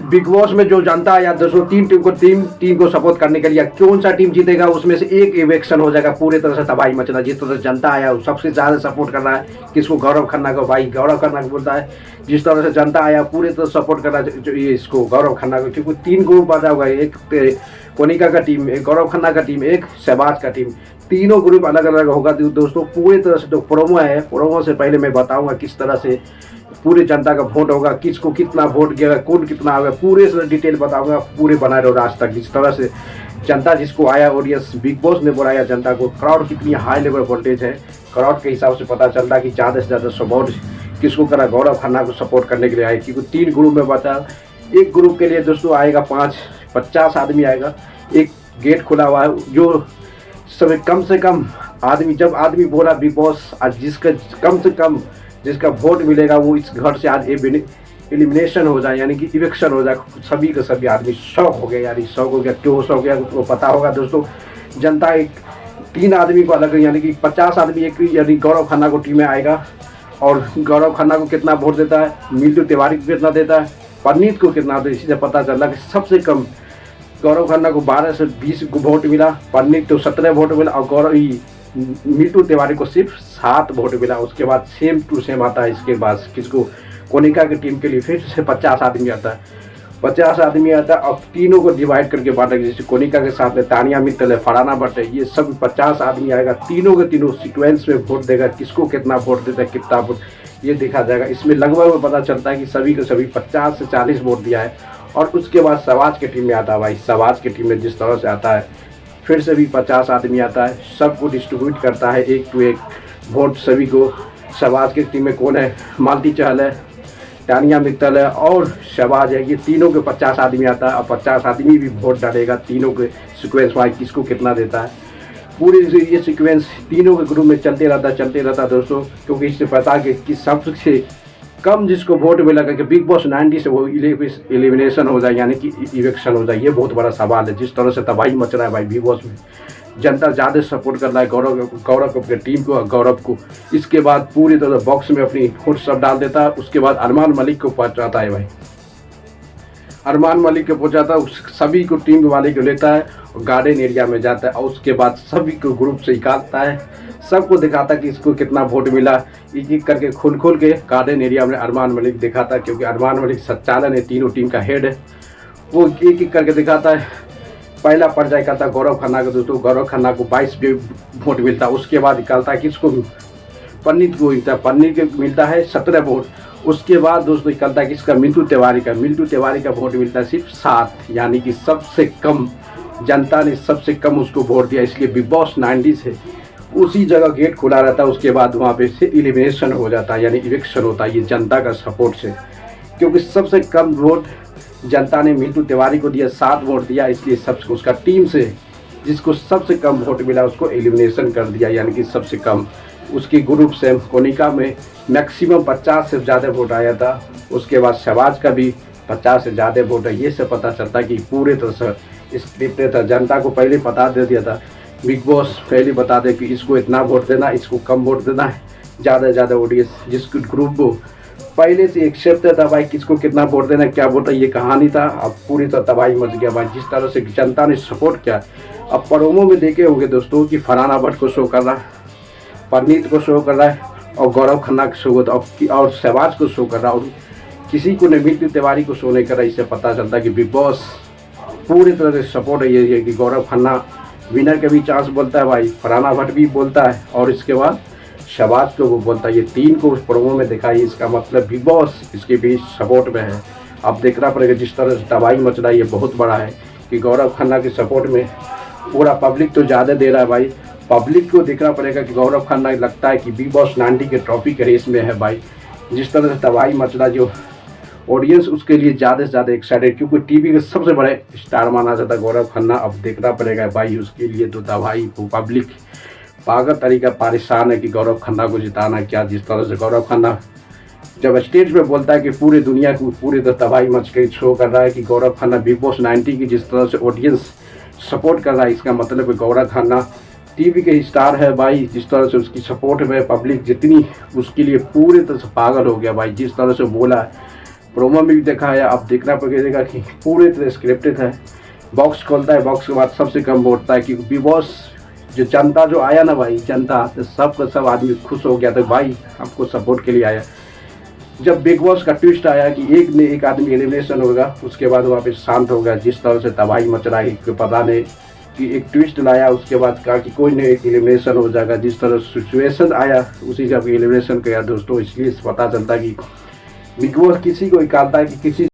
Big boss में जो जनता या दोस्तों तीन टीम को सपोर्ट करने के लिए कौन सा टीम जीतेगा उसमें से एक इवेक्शन हो जाएगा, पूरी तरह से तबाही मचना। जिस तरह से जनता आया वो सबसे ज़्यादा सपोर्ट कर रहा है किसको, गौरव खन्ना को। भाई गौरव खन्ना को बोलता है, जिस तरह से जनता आया पूरी तरह सपोर्ट कर रहा है जो ये इसको गौरव खन्ना को, क्योंकि 3 ग्रुप बना हुआ है, एक कोनिका का टीम, एक गौरव खन्ना का टीम, एक शहबाज का टीम। तीनों ग्रुप अलग अलग होगा दोस्तों। पूरी तरह से जो प्रोमो है, प्रोमो से पहले मैं बताऊंगा किस तरह से पूरी जनता का वोट होगा, किसको कितना वोट गया, कौन कितना होगा, पूरे से डिटेल बताऊंगा। पूरे बनाए रहो आज तक। जिस तरह से जनता जिसको आया ऑडियंस, बिग बॉस ने बुलाया जनता को, क्राउड कितनी हाई लेवल वोल्टेज है, क्राउड के हिसाब से पता चलता है कि ज़्यादा से ज़्यादा सपोर्ट किसको करा, गौरव खन्ना को सपोर्ट करने के लिए आए। क्योंकि 3 ग्रुप में बचा, एक ग्रुप के लिए दोस्तों आएगा 50 आदमी आएगा, एक गेट खुला हुआ है जो सब कम से कम आदमी, जब आदमी बोला बिग बॉस आज जिसका कम से कम जिसका वोट मिलेगा वो इस घर से आज एलिमिनेशन हो जाए, यानी कि इलेक्शन हो जाए। सभी के सभी आदमी शौक हो गए, यानी शौक हो गया। क्यों शौक हो गया वो पता होगा दोस्तों। जनता एक 3 आदमी को अलग, यानी कि 50 आदमी एक, यानी गौरव खन्ना को टीम में आएगा। और गौरव खन्ना को कितना वोट देता है, मिंटू तिवारी को कितना देता है, परनीत को कितना देता है, इससे पता चला कि सबसे कम गौरव खन्ना को 12 से 20 वोट मिला, परनीत को 17 वोट मिला और मिंटू तिवारी को सिर्फ 7 वोट मिला। उसके बाद सेम टू सेम आता है इसके बाद किसको, कोनिका की टीम के लिए फिर से 50 आदमी आता है, 50 आदमी आता है। अब तीनों को डिवाइड करके बांटा, जैसे कोनिका के साथ में तानिया मित्तल है, फरहाना भट्ट है, ये सब 50 आदमी आएगा। तीनों के तीनों सीक्वेंस में वोट देगा, किसको कितना वोट देता है, कितना वोट ये देखा जाएगा। इसमें लगभग पता चलता है कि सभी को सभी 50 से 40 वोट दिया है। और उसके बाद शहबाज की टीम में आता है। भाई शहबाज की टीम में जिस तरह से आता है फिर से भी 50 आदमी आता है, सबको डिस्ट्रीब्यूट करता है 1 टू 1 वोट सभी को। शहबाज की टीम में कौन है, मालती चहल है, तानिया मित्तल है और शहबाज है। ये तीनों के 50 आदमी आता है और 50 आदमी भी वोट डालेगा तीनों के सीक्वेंस वाइज किसको कितना देता है। पूरी ये सीक्वेंस तीनों के ग्रुप में चलते रहता दोस्तों। क्योंकि इससे पता कि सबसे कम जिसको वोट मिलेगा कि बिग बॉस 90 से वो एलिमिनेशन हो जाए, यानी कि इलेक्शन हो जाए। ये बहुत बड़ा सवाल है। जिस तरह से तबाही मच रहा है भाई बिग बॉस में, जनता ज़्यादा सपोर्ट कर रहा है गौरव की टीम को, गौरव को। इसके बाद पूरी तरह बॉक्स में अपनी वोट सब डाल देता है। उसके बाद अरमान मलिक को पहुँचाता है। भाई अरमान मलिक को पहुँचाता है, सभी को टीम वाले को लेता है और गार्डन एरिया में जाता है। और उसके बाद सभी को ग्रुप से निकालता है, सबको दिखाता है कि इसको कितना वोट मिला। एक एक करके खोल के गार्डन एरिया में अरमान मलिक दिखाता है, क्योंकि अरमान मलिक संचालन है, तीनों टीम का हेड है। वो एक एक करके दिखाता है। पहला पर्याय करता है गौरव खन्ना का दोस्तों, गौरव खन्ना को 22 वोट मिलता है। उसके बाद निकालता है किसको, परनीत को मिलता है, परनीत को मिलता है 17 वोट। उसके बाद दोस्तों निकलता है किसका, मिंटू तिवारी का वोट मिलता है सिर्फ 7, यानी कि सबसे कम जनता ने सबसे कम उसको वोट दिया। इसलिए बिग बॉस 90 से उसी जगह गेट खुला रहता है। उसके बाद वहाँ पे से एलिमिनेशन हो जाता है, यानी इलेक्शन होता है। ये जनता का सपोर्ट से, क्योंकि सबसे कम वोट जनता ने मिंटू तिवारी को दिया, 7 वोट दिया। इसलिए सबसे उसका टीम से जिसको सबसे कम वोट मिला उसको एलिमिनेशन कर दिया, यानी कि सबसे कम। उसके ग्रुप से कोनिका में मैक्सिमम 50 से ज़्यादा वोट आया था। उसके बाद शहबाज का भी 50 से ज़्यादा वोट है। ये सब पता चलता है कि पूरे तरह से स्क्रिप्ट था, जनता को पहले बता दे दिया था बिग बॉस, पहले बता दे कि इसको इतना वोट देना, इसको कम वोट देना है, ज़्यादा से ज़्यादा ऑडियंस जिसको ग्रुप को पहले से एक्सेप्ट था भाई किसको कितना वोट देना, क्या वोट है, ये कहानी था। अब पूरी तरह तबाही मच गया भाई, जिस तरह से जनता ने सपोर्ट किया। अब प्रोमो में देखे होंगे दोस्तों कि फरहाना भट्ट को शो कर रहा है, परनीत को शो कर रहा है और गौरव खन्ना को शो कर रहा है और शहबाज को शो कर रहा है, और किसी को नहीं, मिंटू तिवारी को शो नहीं कर रहा। इससे पता चलता है कि बिग बॉस पूरी तरह से सपोर्ट है। ये कि गौरव खन्ना विनर के भी चांस बोलता है भाई, फरहाना भट्ट भी बोलता है और इसके बाद शहबाज को वो बोलता है। ये 3 को उस प्रोमो में दिखाई। इसका मतलब बिग बॉस इसके बीच सपोर्ट में है। अब देखना पड़ेगा जिस तरह से तबाही मच रहा है, ये बहुत बड़ा है कि गौरव खन्ना के सपोर्ट में पूरा पब्लिक तो ज़्यादा दे रहा है भाई। पब्लिक को देखना पड़ेगा कि गौरव खन्ना लगता है कि बिग बॉस 90 के ट्रॉफी के रेस में है भाई। जिस तरह से तबाही मच रहा, जो ऑडियंस उसके लिए ज़्यादा से ज़्यादा एक्साइटेड, क्योंकि टीवी के सबसे बड़े स्टार माना जाता है गौरव खन्ना। अब देखना पड़ेगा भाई उसके लिए तो तबाही, पब्लिक पागल तरीका परेशान है कि गौरव खन्ना को जिताना क्या। जिस तरह से गौरव खन्ना जब स्टेज पे बोलता है कि पूरी दुनिया को पूरी तरह तबाही मच के शो कर रहा है कि गौरव खन्ना बिग बॉस 90 की जिस तरह से ऑडियंस सपोर्ट कर रहा है, इसका मतलब है गौरव खन्ना टीवी के स्टार है भाई। जिस तरह से उसकी सपोर्ट में पब्लिक जितनी उसके लिए पूरी तरह से पागल हो गया भाई। जिस तरह से बोला प्रोमो में भी देखा है, अब देखना पड़ेगा कि पूरे तरह स्क्रिप्टेड है। बॉक्स खोलता है, बॉक्स के बाद सबसे कम बोलता है कि बिग बॉस जो जनता जो आया ना भाई, जनता तो सब आदमी खुश हो गया था भाई, आपको सपोर्ट के लिए आया। जब बिग बॉस का ट्विस्ट आया कि एक आदमी एलिमिनेशन होगा, उसके बाद वहाँ पे शांत हो गया। जिस तरह से तबाही मच रहा है कि पता नहीं, कि एक ट्विस्ट लाया, उसके बाद कहा कि कोई नहीं एलिमिनेशन हो जाएगा। जिस तरह सिचुएशन आया उसी जब एलिमिनेशन किया दोस्तों, इसलिए पता चलता कि बिग बॉस किसी को निकालता है कि किसी